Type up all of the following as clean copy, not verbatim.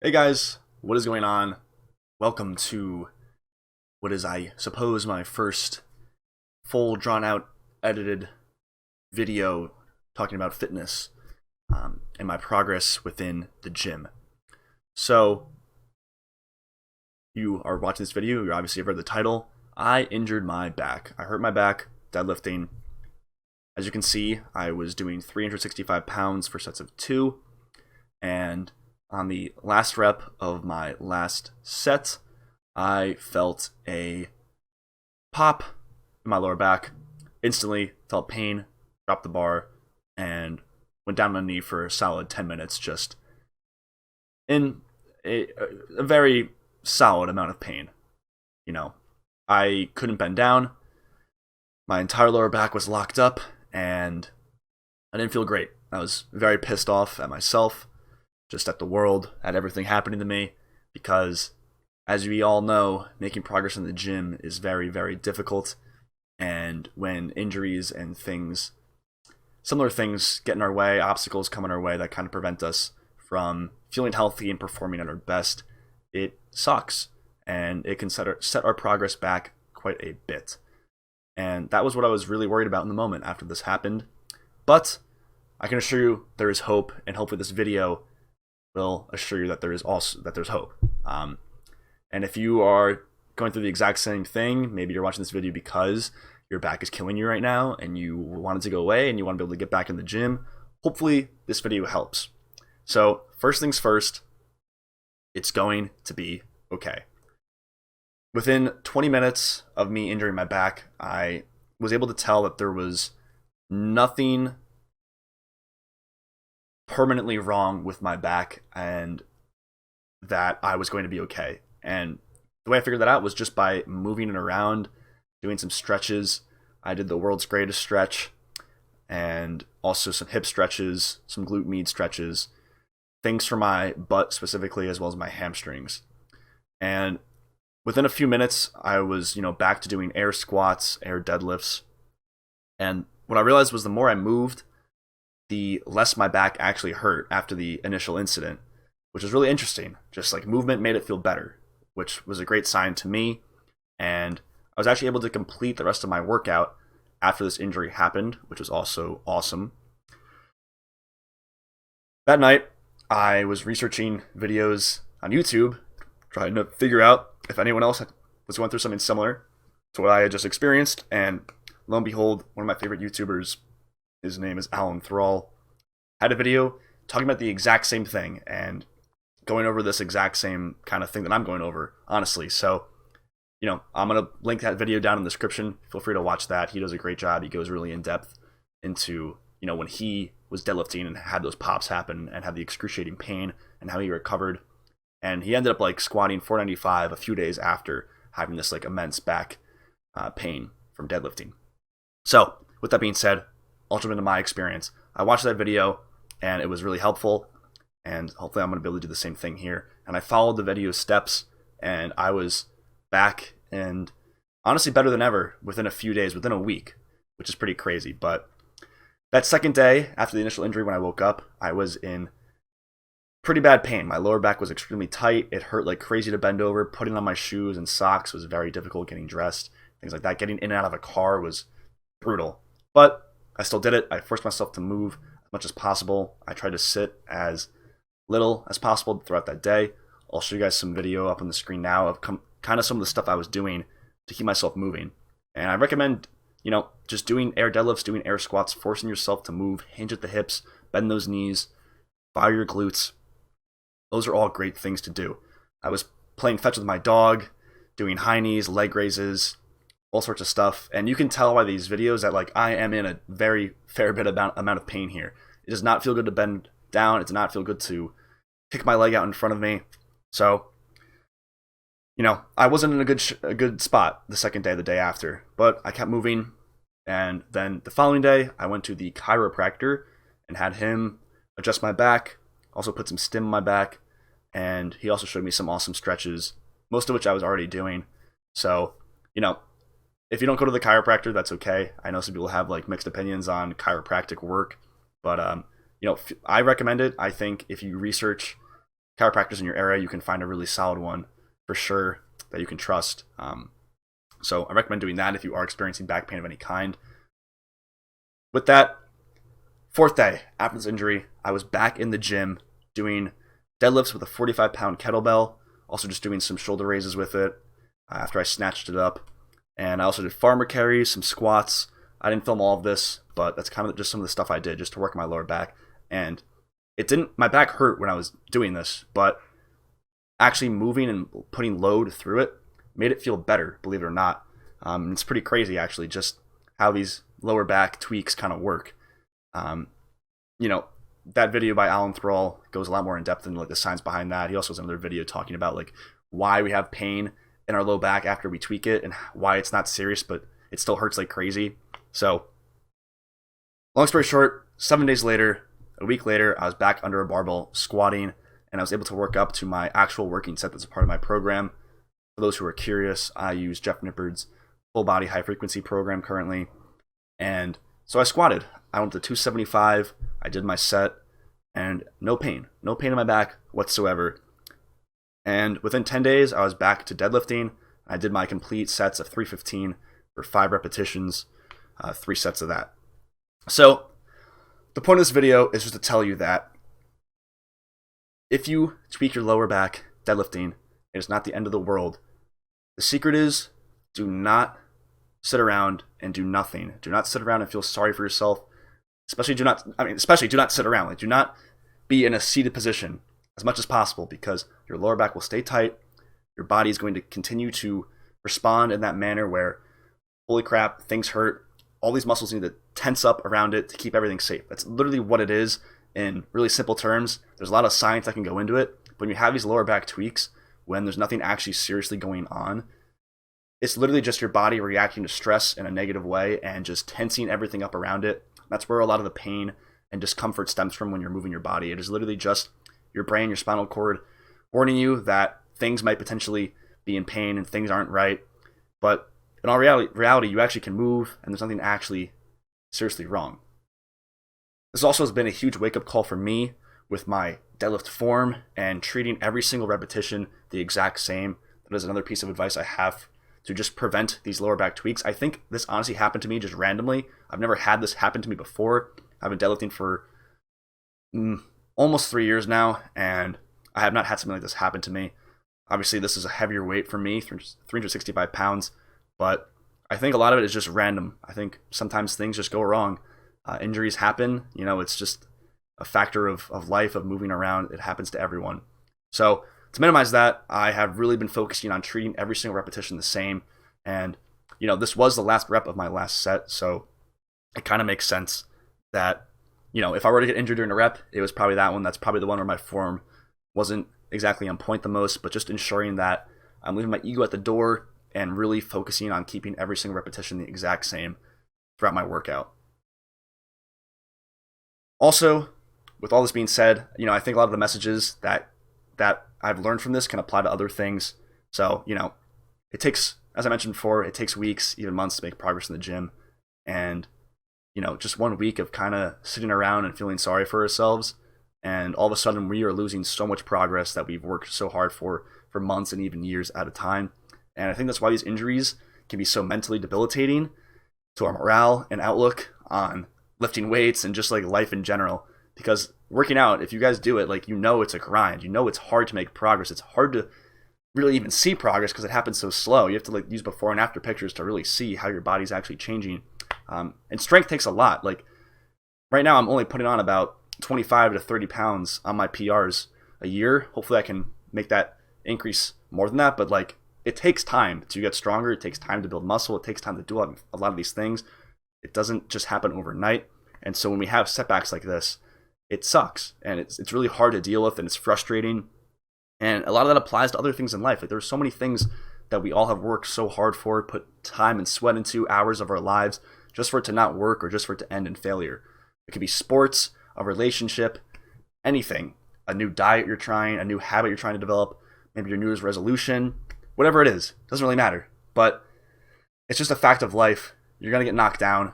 Hey guys, what is going on? Welcome to what is, I suppose, my first full, drawn out, edited video talking about fitness and my progress within the gym. So, you are watching this video, you obviously have read the title. I injured my back. I hurt my back deadlifting. As you can see, I was doing 365 pounds for sets of 2, and on the last rep of my last set, I felt a pop in my lower back, instantly felt pain, dropped the bar, and went down on my knee for a solid 10 minutes, just in a very solid amount of pain. You know, I couldn't bend down, my entire lower back was locked up, and I didn't feel great. I was very pissed off at myself, just at the world, at everything happening to me, because as we all know, making progress in the gym is very, very difficult. And when injuries and similar things get in our way, obstacles come in our way that kind of prevent us from feeling healthy and performing at our best, it sucks. And it can set our progress back quite a bit. And that was what I was really worried about in the moment after this happened. But I can assure you there is hope, and hopefully this video will assure you that there's hope. And if you are going through the exact same thing, maybe you're watching this video because your back is killing you right now and you want it to go away and you want to be able to get back in the gym, hopefully this video helps. So first things first, it's going to be okay. Within 20 minutes of me injuring my back, I was able to tell that there was nothing permanently wrong with my back and that I was going to be okay. And the way I figured that out was just by moving it around, doing some stretches. I did the world's greatest stretch and also some hip stretches, some glute med stretches, things for my butt specifically, as well as my hamstrings. And within a few minutes, I was, back to doing air squats, air deadlifts. And what I realized was the more I moved, the less my back actually hurt after the initial incident, which was really interesting. Just like movement made it feel better, which was a great sign to me. And I was actually able to complete the rest of my workout after this injury happened, which was also awesome. That night, I was researching videos on YouTube, trying to figure out if anyone else was going through something similar to what I had just experienced. And lo and behold, one of my favorite YouTubers, his name is Alan Thrall, had a video talking about the exact same thing and going over this exact same kind of thing that I'm going over, honestly. So, I'm going to link that video down in the description. Feel free to watch that. He does a great job. He goes really in depth into, when he was deadlifting and had those pops happen and had the excruciating pain and how he recovered. And he ended up squatting 495 a few days after having this immense back pain from deadlifting. So with that being said, I'll jump into my experience. I watched that video and it was really helpful, and hopefully I'm going to be able to do the same thing here. And I followed the video steps and I was back and honestly better than ever within a few days, within a week, which is pretty crazy. But that second day after the initial injury, when I woke up, I was in pretty bad pain. My lower back was extremely tight. It hurt like crazy to bend over. Putting on my shoes and socks was very difficult. Getting dressed, things like that. Getting in and out of a car was brutal. But I still did it. I forced myself to move as much as possible. I tried to sit as little as possible throughout that day. I'll show you guys some video up on the screen now of kind of some of the stuff I was doing to keep myself moving. And I recommend, just doing air deadlifts, doing air squats, forcing yourself to move, hinge at the hips, bend those knees, fire your glutes. Those are all great things to do. I was playing fetch with my dog, doing high knees, leg raises, all sorts of stuff. And you can tell by these videos that I am in a very fair bit amount of pain here. It does not feel good to bend down. It does not feel good to kick my leg out in front of me. So, I wasn't in a good spot the second day, the day after, but I kept moving. And then the following day, I went to the chiropractor and had him adjust my back, also put some stim in my back, and he also showed me some awesome stretches, most of which I was already doing. So, if you don't go to the chiropractor, that's okay. I know some people have mixed opinions on chiropractic work, but I recommend it. I think if you research chiropractors in your area, you can find a really solid one for sure that you can trust. So I recommend doing that if you are experiencing back pain of any kind. With that, fourth day after this injury, I was back in the gym doing deadlifts with a 45-pound kettlebell, also just doing some shoulder raises with it after I snatched it up. And I also did farmer carries, some squats. I didn't film all of this, but that's kind of just some of the stuff I did just to work my lower back. And my back hurt when I was doing this, but actually moving and putting load through it made it feel better, believe it or not. It's pretty crazy, actually, just how these lower back tweaks kind of work. That video by Alan Thrall goes a lot more in depth into like the science behind that. He also has another video talking about like why we have pain in our low back after we tweak it and why it's not serious, but it still hurts like crazy. So, long story short, 7 days later, a week later, I was back under a barbell squatting, and I was able to work up to my actual working set that's a part of my program. For those who are curious, I use Jeff Nippard's full body high frequency program currently. And so I squatted. I went to 275. I did my set, and no pain in my back whatsoever. And within 10 days, I was back to deadlifting. I did my complete sets of 315 for 5 repetitions, 3 sets of that. So the point of this video is just to tell you that if you tweak your lower back deadlifting, it is not the end of the world. The secret is, do not sit around and do nothing. Do not sit around and feel sorry for yourself. Especially do not sit around. Like, do not be in a seated position as much as possible, because your lower back will stay tight. Your body is going to continue to respond in that manner where, holy crap, things hurt. All these muscles need to tense up around it to keep everything safe. That's literally what it is in really simple terms. There's a lot of science that can go into it. But when you have these lower back tweaks, when there's nothing actually seriously going on, it's literally just your body reacting to stress in a negative way and just tensing everything up around it. That's where a lot of the pain and discomfort stems from when you're moving your body. It is literally just your brain, your spinal cord, warning you that things might potentially be in pain and things aren't right. But in all reality, you actually can move and there's nothing actually seriously wrong. This also has been a huge wake-up call for me with my deadlift form and treating every single repetition the exact same. That is another piece of advice I have to just prevent these lower back tweaks. I think this honestly happened to me just randomly. I've never had this happen to me before. I've been deadlifting for almost 3 years now, and I have not had something like this happen to me. Obviously, this is a heavier weight for me, 365 pounds, but I think a lot of it is just random. I think sometimes things just go wrong. Injuries happen. It's just a factor of life, of moving around. It happens to everyone. So to minimize that, I have really been focusing on treating every single repetition the same. And, this was the last rep of my last set, so it kind of makes sense that, if I were to get injured during a rep, it was probably that one. That's probably the one where my form wasn't exactly on point the most, but just ensuring that I'm leaving my ego at the door and really focusing on keeping every single repetition the exact same throughout my workout. Also, with all this being said, I think a lot of the messages that I've learned from this can apply to other things. So, it takes, as I mentioned before, it takes weeks, even months to make progress in the gym. And, just 1 week of kind of sitting around and feeling sorry for ourselves. And all of a sudden we are losing so much progress that we've worked so hard for months and even years at a time. And I think that's why these injuries can be so mentally debilitating to our morale and outlook on lifting weights and just like life in general. Because working out, if you guys do it, it's a grind. It's hard to make progress. It's hard to really even see progress because it happens so slow. You have to use before and after pictures to really see how your body's actually changing. And strength takes a lot. Right now, I'm only putting on about 25 to 30 pounds on my PRs a year. Hopefully I can make that increase more than that. But it takes time to get stronger. It takes time to build muscle. It takes time to do a lot of these things. It doesn't just happen overnight. And so when we have setbacks like this, it sucks. And it's really hard to deal with, and it's frustrating. And a lot of that applies to other things in life. There's so many things that we all have worked so hard for, put time and sweat into, hours of our lives, just for it to not work or just for it to end in failure. It could be sports, a relationship, anything. A new diet you're trying, a new habit you're trying to develop, maybe your New Year's resolution, whatever it is. Doesn't really matter. But it's just a fact of life. You're going to get knocked down.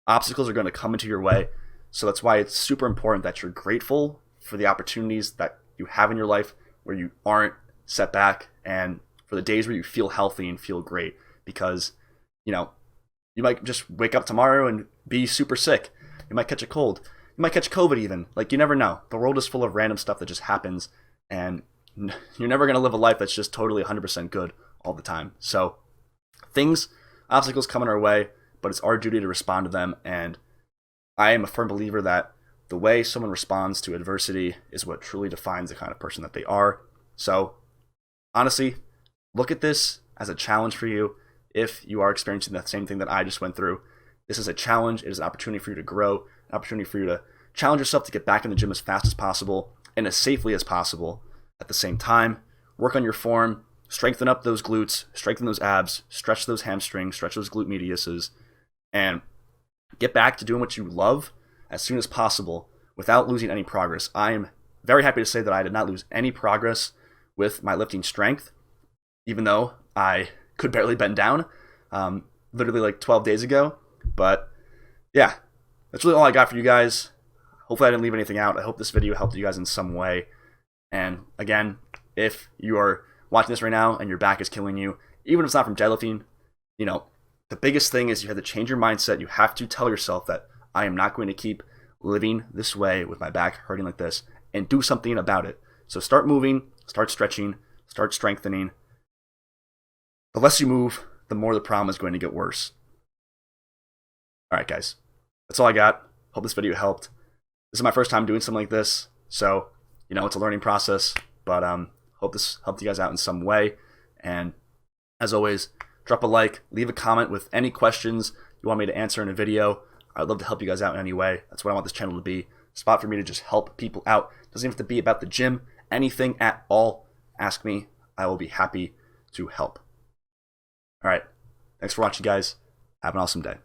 Obstacles are going to come into your way. So that's why it's super important that you're grateful for the opportunities that you have in your life, where you aren't set back, and for the days where you feel healthy and feel great, because, you know, you might just wake up tomorrow and be super sick. You might catch a cold. You might catch COVID even. Like, you never know. The world is full of random stuff that just happens, and you're never going to live a life that's just totally 100% good all the time. So obstacles come in our way, but it's our duty to respond to them. And I am a firm believer that the way someone responds to adversity is what truly defines the kind of person that they are. So honestly, look at this as a challenge for you. If you are experiencing the same thing that I just went through, this is a challenge. It is an opportunity for you to grow, an opportunity for you to challenge yourself to get back in the gym as fast as possible and as safely as possible. At the same time, work on your form, strengthen up those glutes, strengthen those abs, stretch those hamstrings, stretch those glute mediuses, and get back to doing what you love as soon as possible without losing any progress. I am very happy to say that I did not lose any progress with my lifting strength, even though I could barely bend down literally like 12 days ago. But yeah, that's really all I got for you guys. Hopefully I didn't leave anything out. I hope this video helped you guys in some way. And again, if you are watching this right now and your back is killing you, even if it's not from deadlifting, you know, the biggest thing is you have to change your mindset. You have to tell yourself that I am not going to keep living this way with my back hurting like this, and do something about it. So start moving, start stretching, start strengthening. The less you move, the more the problem is going to get worse. All right, guys, that's all I got. Hope this video helped. This is my first time doing something like this, so, you know, it's a learning process, but hope this helped you guys out in some way. And as always, drop a like, leave a comment with any questions you want me to answer in a video. I'd love to help you guys out in any way. That's what I want this channel to be. A spot for me to just help people out. It doesn't even have to be about the gym. Anything at all, ask me. I will be happy to help. All right. Thanks for watching, guys. Have an awesome day.